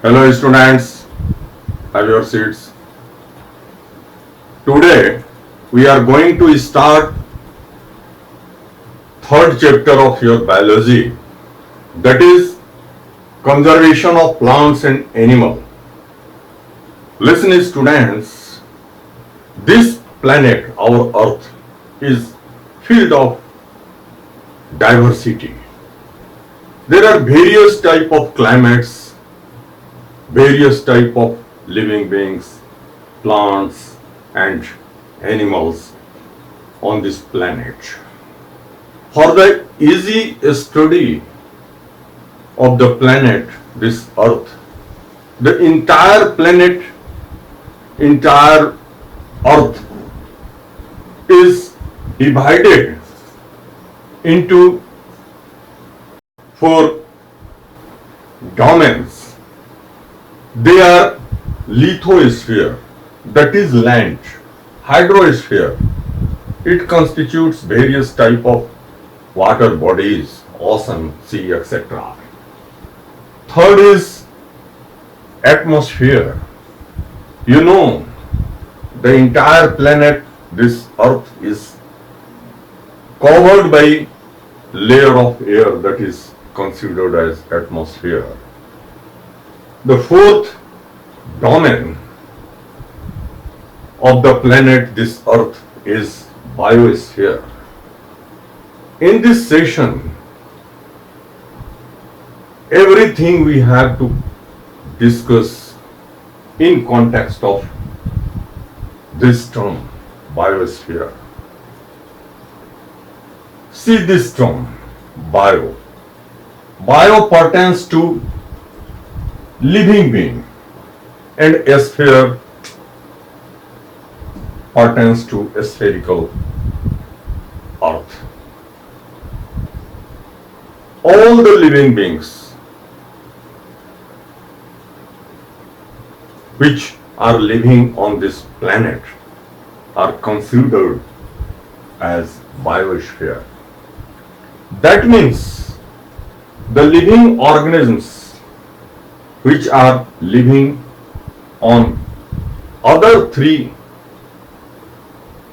Hello students, have your seats. Today we are going to start third chapter of your biology, that is conservation of plants and animals. Listen students, this planet, our earth, is filled of diversity. There are various type of climates, various type of living beings, plants and animals on this planet. For the easy study of the planet, this earth, the entire planet, entire earth is divided into 4 domains. They are lithosphere, that is land; hydrosphere, it constitutes various type of water bodies, ocean, sea, etc. Third is atmosphere. You know, the entire planet, this earth, is covered by layer of air that is considered as atmosphere. The fourth domain of the planet, this earth, is biosphere. In this session, everything we have to discuss in context of this term, biosphere. See this term, bio. Bio pertains to living being, and sphere pertains to spherical earth. All the living beings which are living on this planet are considered as biosphere. That means the living organisms which are living on other 3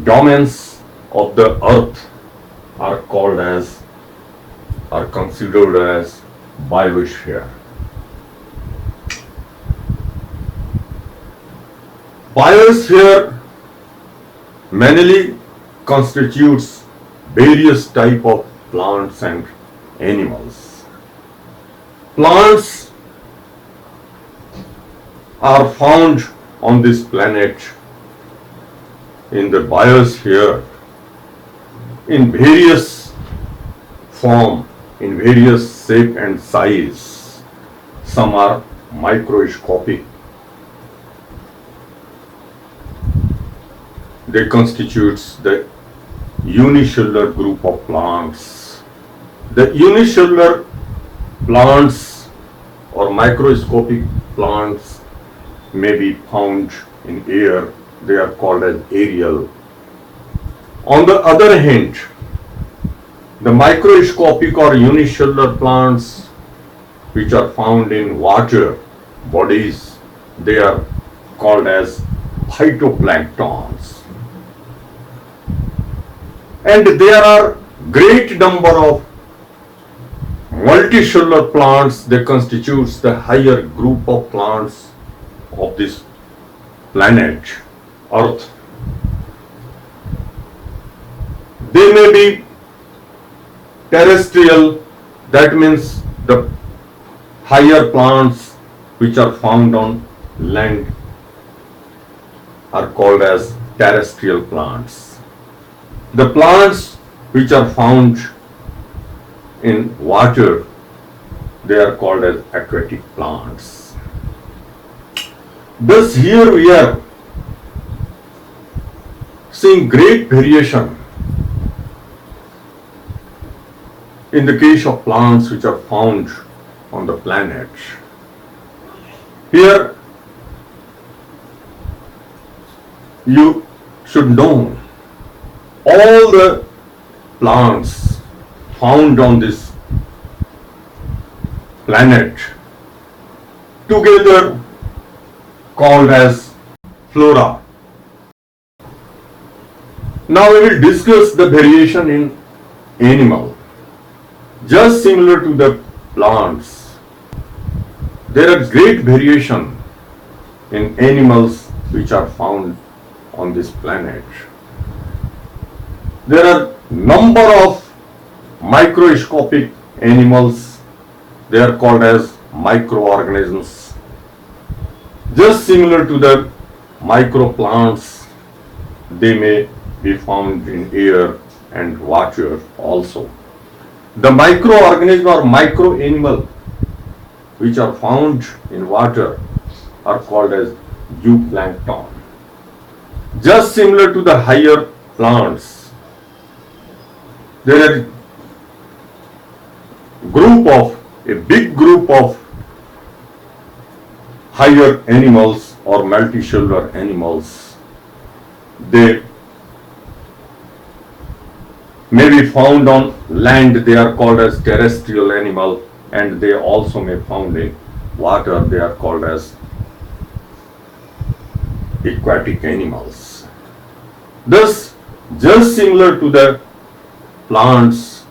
domains of the earth are considered as biosphere. Biosphere mainly constitutes various type of plants and animals. Plants are found on this planet in the biosphere in various form, in various shape and size. Some are microscopic. They constitutes the unicellular group of plants. The unicellular plants or microscopic plants may be found in air. They are called as aerial. On the other hand, the microscopic or unicellular plants which are found in water bodies, they are called as phytoplanktons. And there are great number of multicellular plants. They constitutes the higher group of plants of this planet, Earth. They may be terrestrial, that means the higher plants which are found on land are called as terrestrial plants. The plants which are found in water, they are called as aquatic plants. Thus here we are seeing great variation in the case of plants which are found on the planet. Here you should know all the plants found on this planet together called as flora. Now we will discuss the variation in animal. Just similar to the plants, there are great variation in animals which are found on this planet. There are number of microscopic animals, they are called as microorganisms. Just similar to the microplants, they may be found in air and water also. The microorganism or micro animal which are found in water are called as zooplankton. Just similar to the higher plants, there are a big group of higher animals or multicellular animals. They may be found on land, they are called as terrestrial animal, and they also may found in water, they are called as aquatic animals. Thus, just similar to the plants,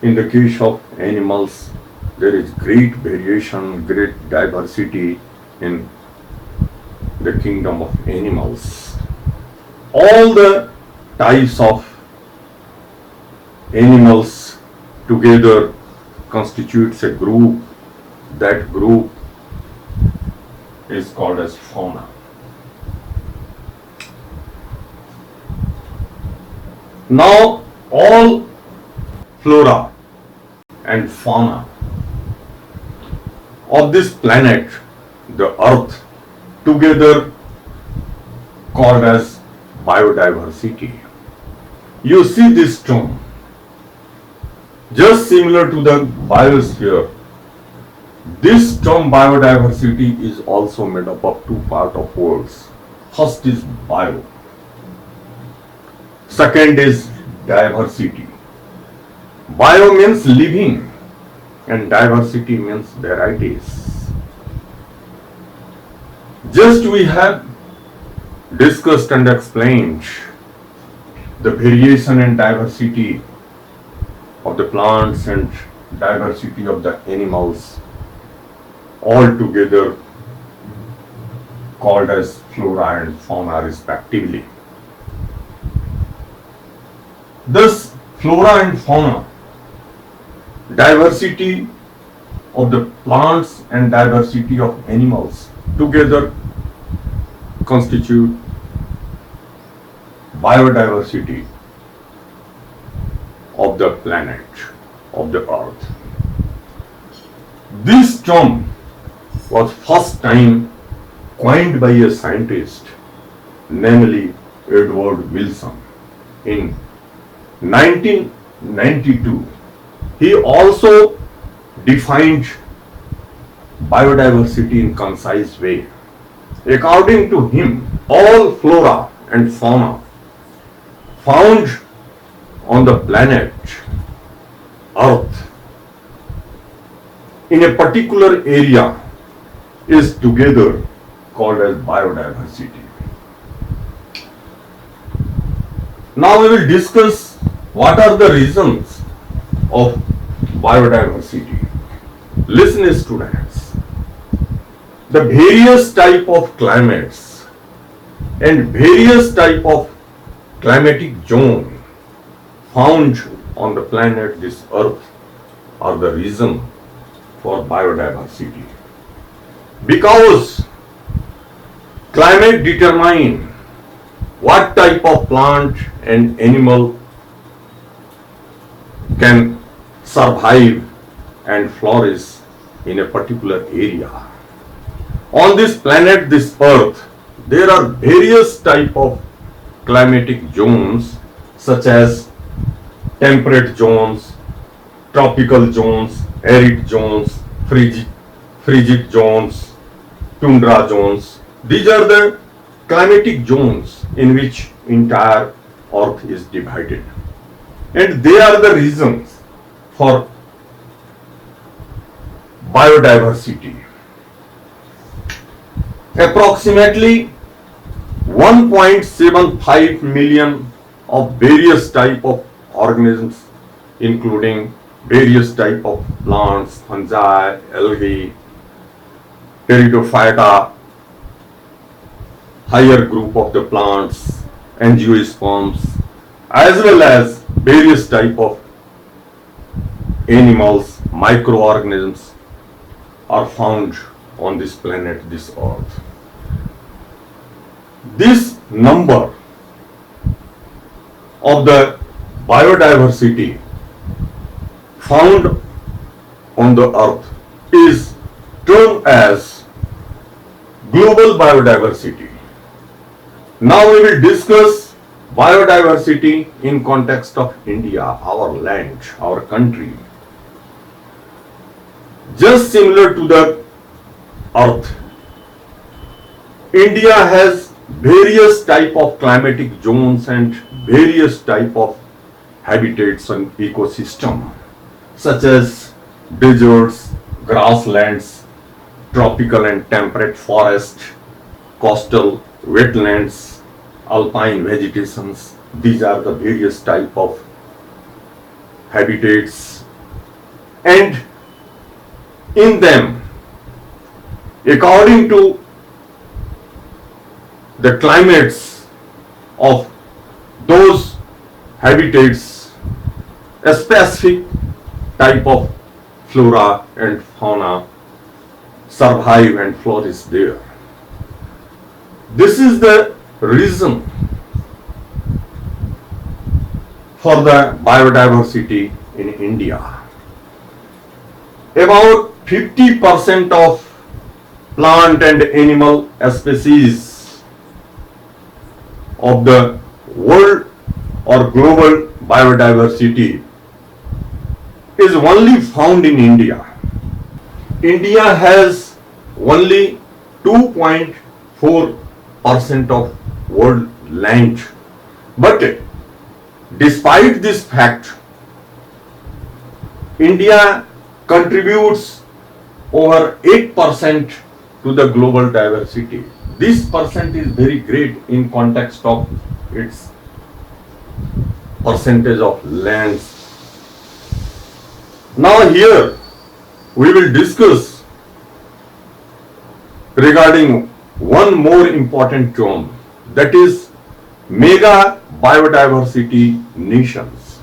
in the case of animals, there is great variation, great diversity in the kingdom of animals. All the types of animals together constitutes a group. That group is called as fauna. Now all flora and fauna of this planet, the earth, together called as biodiversity. You see this term, just similar to the biosphere. This term biodiversity is also made up of two parts of words. First is bio, second is diversity. Bio means living and diversity means varieties. Just we have discussed and explained the variation and diversity of the plants and diversity of the animals, all together called as flora and fauna respectively. Thus, flora and fauna, diversity of the plants and diversity of animals together constitute biodiversity of the planet, of the earth. This term was first time coined by a scientist, namely Edward Wilson, in 1992. He also defined biodiversity in concise way. According to him, all flora and fauna found on the planet Earth in a particular area is together called as biodiversity. Now we will discuss what are the reasons of biodiversity. Listen, students, the various type of climates and various type of climatic zone found on the planet this earth are the reason for biodiversity. Because climate determine what type of plant and animal can survive and flourish in a particular area. On this planet, this earth, there are various type of climatic zones such as temperate zones, tropical zones, arid zones, frigid zones, tundra zones. These are the climatic zones in which entire earth is divided. And they are the reasons for biodiversity. Approximately 1.75 million of various type of organisms, including various type of plants, fungi, algae, pteridophyta, higher group of the plants, angiosperms, as well as various type of animals, microorganisms are found on this planet, this earth. This number of the biodiversity found on the earth is termed as global biodiversity. Now we will discuss biodiversity in context of India, our land, our country. Just similar to the earth, India has various type of climatic zones and various type of habitats and ecosystem, such as deserts, grasslands, tropical and temperate forest, coastal wetlands, alpine vegetations. These are the various type of habitats, and in them, according to the climates of those habitats, a specific type of flora and fauna survive and flourish there. This is the reason for the biodiversity in India. About 50% of plant and animal species of the world or global biodiversity is only found in India. India has only 2.4% of world land, but despite this fact, India contributes over 8% to the global diversity. This percent is very great in context of its percentage of lands. Now here we will discuss regarding one more important term, that is mega biodiversity nations.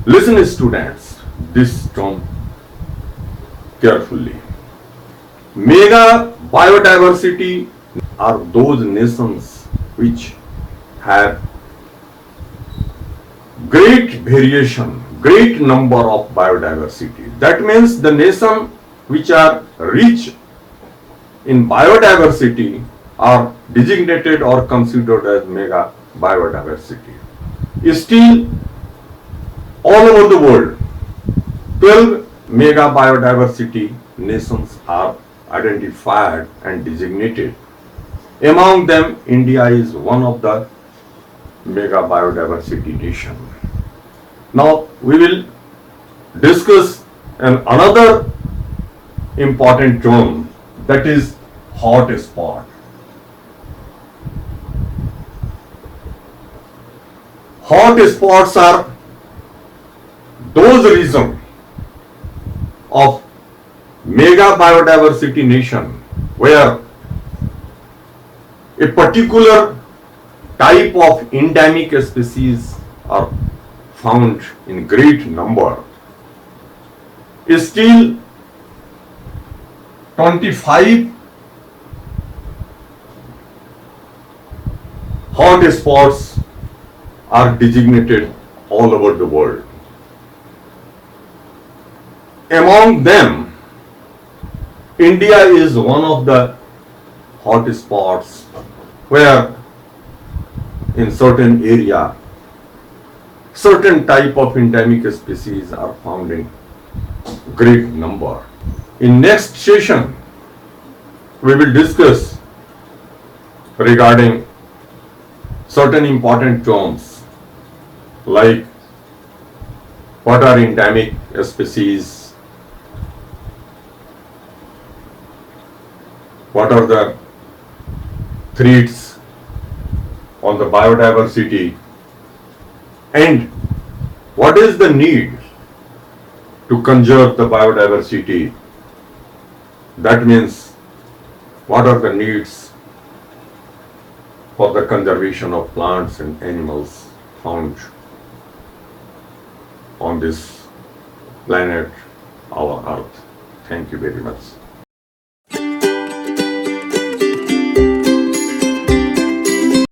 Listen students, this term carefully. Mega biodiversity are those nations which have great variation, great number of biodiversity. That means the nation which are rich in biodiversity are designated or considered as mega biodiversity. Still, all over the world, 12 mega biodiversity nations are identified and designated. Among them, India is one of the mega biodiversity nation. Now we will discuss another important term, that is hot spot. Hot spots are those regions of mega biodiversity nation where a particular type of endemic species are found in great number. Still, 25 hot spots are designated all over the world. Among them, India is one of the hot spots where in certain area, certain type of endemic species are found in great number. In next session, we will discuss regarding certain important terms like what are endemic species, what are the threats on the biodiversity, and what is the need to conserve the biodiversity. That means what are the needs for the conservation of plants and animals found on this planet, our Earth. Thank you very much.